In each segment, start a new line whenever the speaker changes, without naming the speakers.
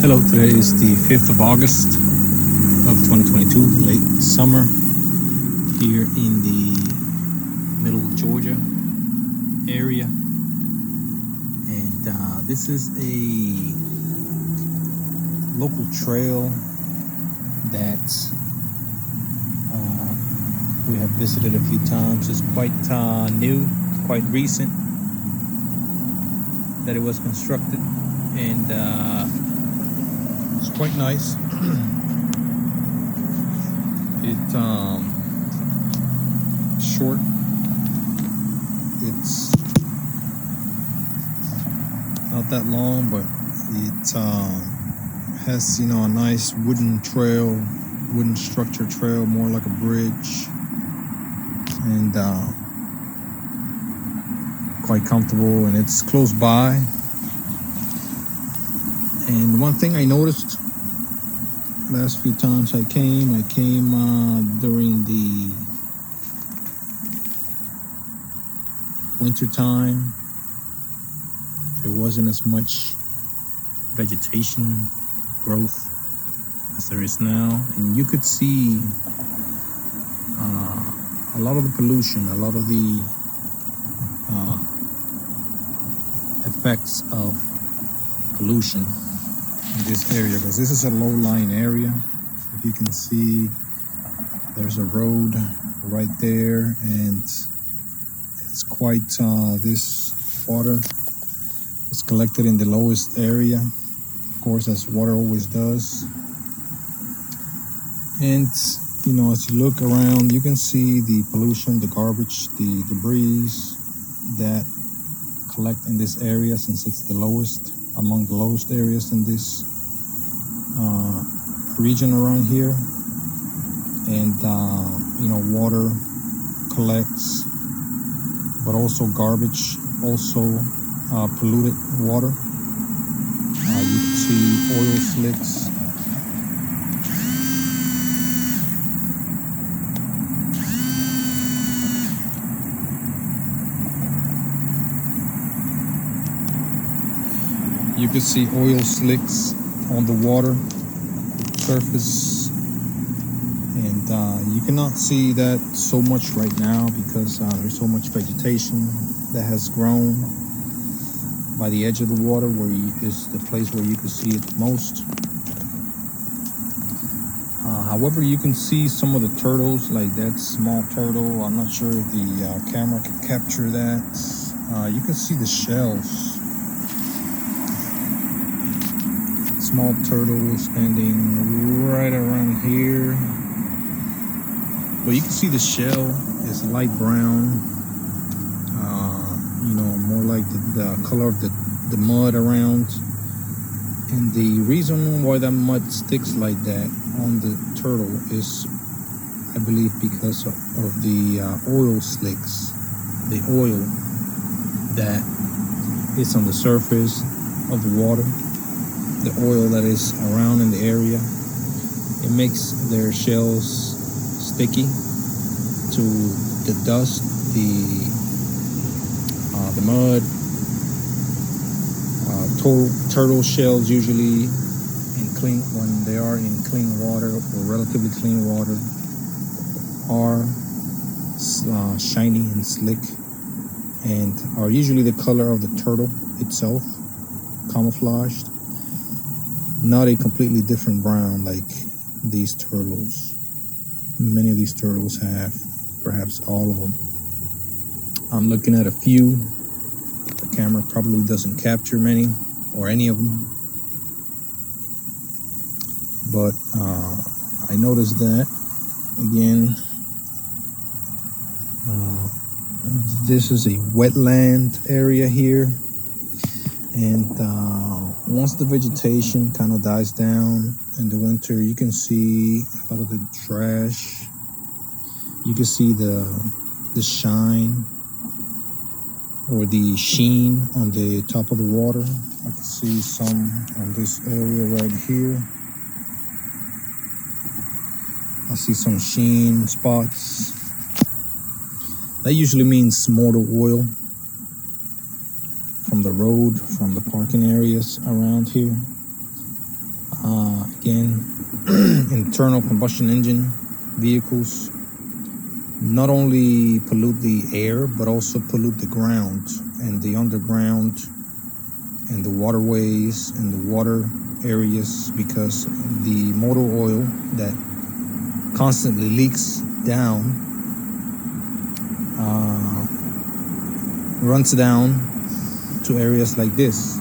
Hello, today is the 5th of August of 2022, late summer here in the middle of Georgia area. And this is a local trail that we have visited a few times. It's quite new, quite recent that it was constructed, and it's quite nice. It's short. It's not that long, but it has, a nice wooden structure trail, more like a bridge, and quite comfortable, and it's close by. And one thing I noticed last few times I came during the winter time. There wasn't as much vegetation growth as there is now, and you could see a lot of the pollution, a lot of the effects of pollution in this area, because this is a low-lying area. If you can see, there's a road right there, and it's quite this water is collected in the lowest area, of course, as water always does. And as you look around, you can see the pollution, the garbage, the debris that collect in this area, since it's among the lowest areas in this region around here. And water collects, but also garbage, also polluted water. You can see oil slicks. You can see oil slicks on the water surface, and you cannot see that so much right now because there's so much vegetation that has grown by the edge of the water, where is the place where you can see it the most. However, you can see some of the turtles, like that small turtle. I'm not sure if the camera can capture that. You can see the shells. Small turtle standing right around here. Well, you can see the shell is light brown, more like the color of the mud around. And the reason why that mud sticks like that on the turtle is, I believe, because of the oil slicks, the oil that is on the surface of the water. The oil that is around in the area, it makes their shells sticky to the dust, the mud. Turtle shells usually when they are in clean water or relatively clean water are shiny and slick, and are usually the color of the turtle itself, camouflaged. Not a completely different brown like these turtles. Many of these turtles have, perhaps all of them. I'm looking at a few. The camera probably doesn't capture many or any of them. But I noticed that, again, this is a wetland area here. And once the vegetation kind of dies down in the winter, you can see a lot of the trash. You can see the shine or the sheen on the top of the water. I can see some on this area right here. I see some sheen spots. That usually means motor oil from the road, from the parking areas around here. Again, internal combustion engine vehicles not only pollute the air, but also pollute the ground and the underground and the waterways and the water areas, because the motor oil that constantly leaks down runs down to areas like this,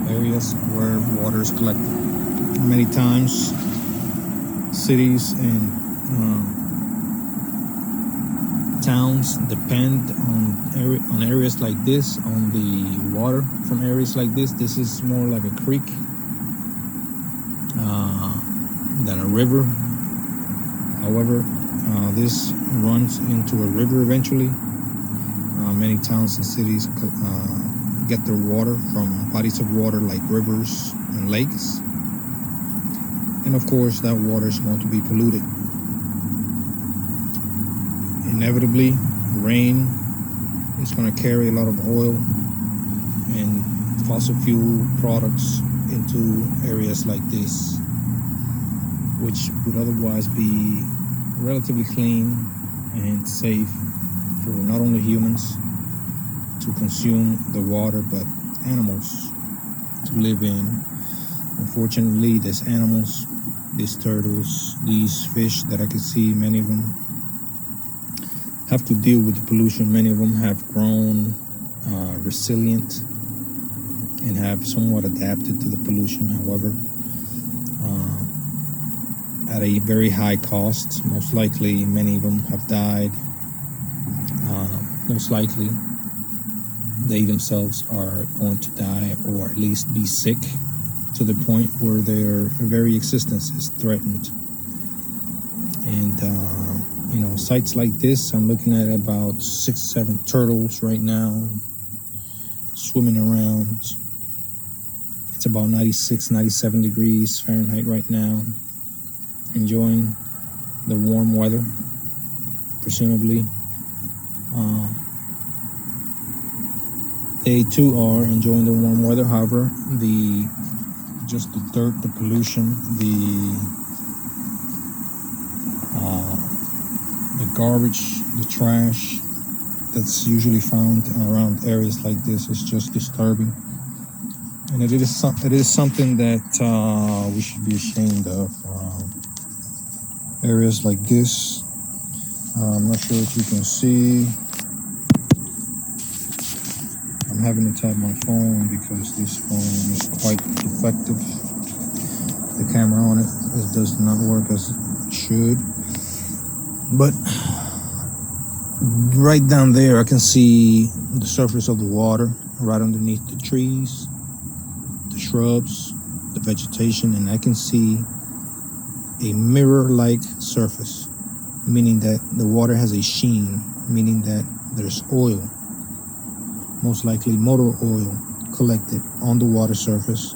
areas where water is collected. Many times cities and towns depend on areas like this, on the water from areas like this. This is more like a creek than a river. However, this runs into a river eventually. Many towns and cities get their water from bodies of water like rivers and lakes. And of course, that water is going to be polluted. Inevitably, rain is going to carry a lot of oil and fossil fuel products into areas like this, which would otherwise be relatively clean and safe for not only humans to consume the water, but animals to live in. Unfortunately, these animals, these turtles, these fish that I can see, many of them have to deal with the pollution. Many of them have grown resilient and have somewhat adapted to the pollution. However, at a very high cost. Most likely, many of them have died. Most likely, they themselves are going to die, or at least be sick to the point where their very existence is threatened. And sites like this, I'm looking at about 6 or 7 turtles right now swimming around. It's about 96, 97 degrees Fahrenheit right now, enjoying the warm weather, presumably. They too are enjoying the warm weather. However, the dirt, the pollution, the garbage, the trash that's usually found around areas like this is just disturbing. And it is something that we should be ashamed of. Areas like this. I'm not sure if you can see. I'm having to tap my phone because this phone is quite defective. The camera on it does not work as it should. But right down there, I can see the surface of the water right underneath the trees, the shrubs, the vegetation, and I can see a mirror-like surface, meaning that the water has a sheen, meaning that there's oil, most likely motor oil, collected on the water surface.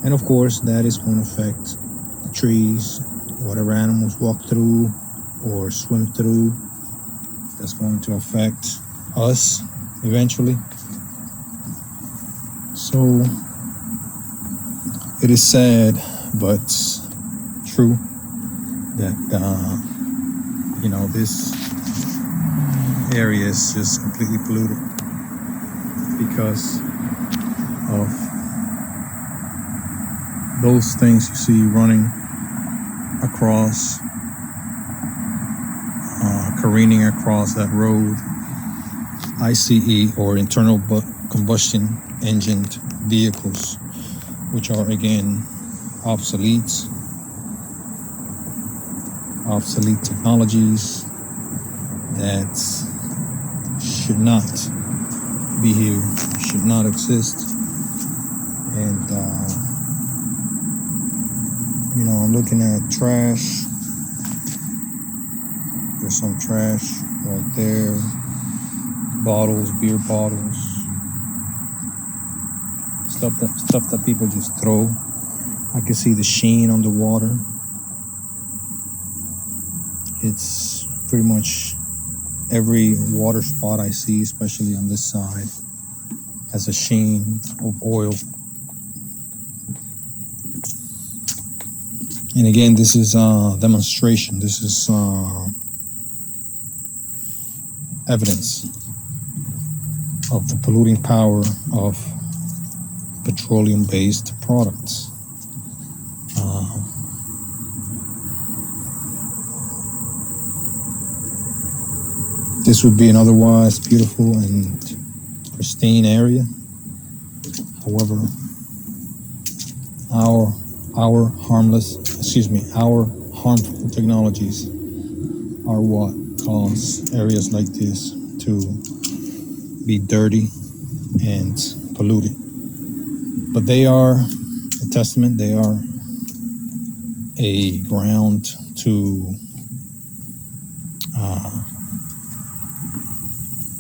And of course, that is going to affect the trees, whatever animals walk through or swim through. That's going to affect us eventually. So it is sad, but true that this area is just completely polluted because of those things you see running across, careening across that road. ICE, or internal combustion engine vehicles, which are again obsolete technologies that should not be here, should not exist. And I'm looking at trash. There's some trash right there, bottles, beer bottles, stuff that people just throw. I can see the sheen on the water. It's pretty much every water spot I see, especially on this side, has a sheen of oil. And again, this is a demonstration. This is evidence of the polluting power of petroleum-based products. This would be an otherwise beautiful and pristine area. However, our harmful technologies are what cause areas like this to be dirty and polluted. But they are a testament, they are a ground to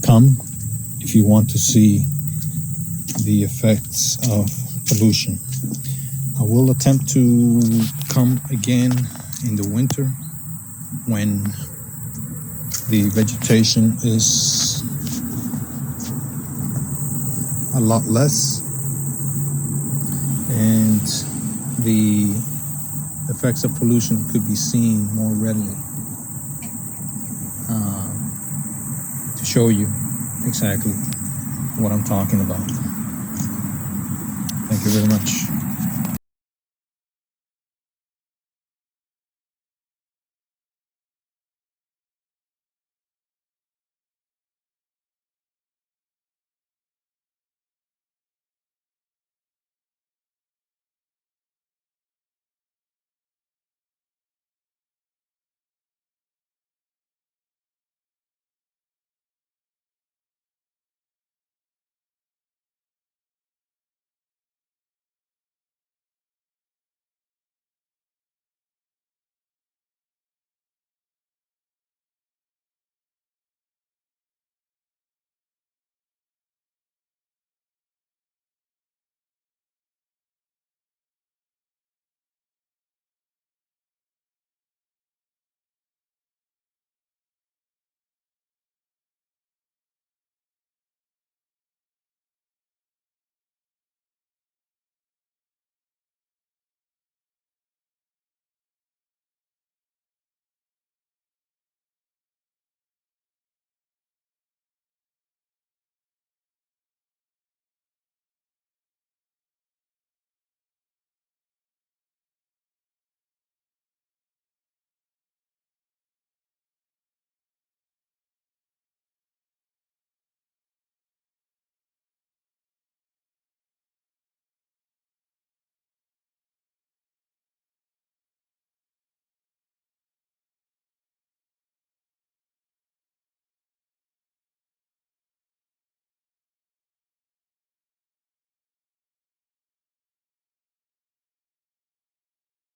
come if you want to see the effects of pollution. I will attempt to come again in the winter when the vegetation is a lot less and the effects of pollution could be seen more readily, to show you exactly what I'm talking about. Thank you very much.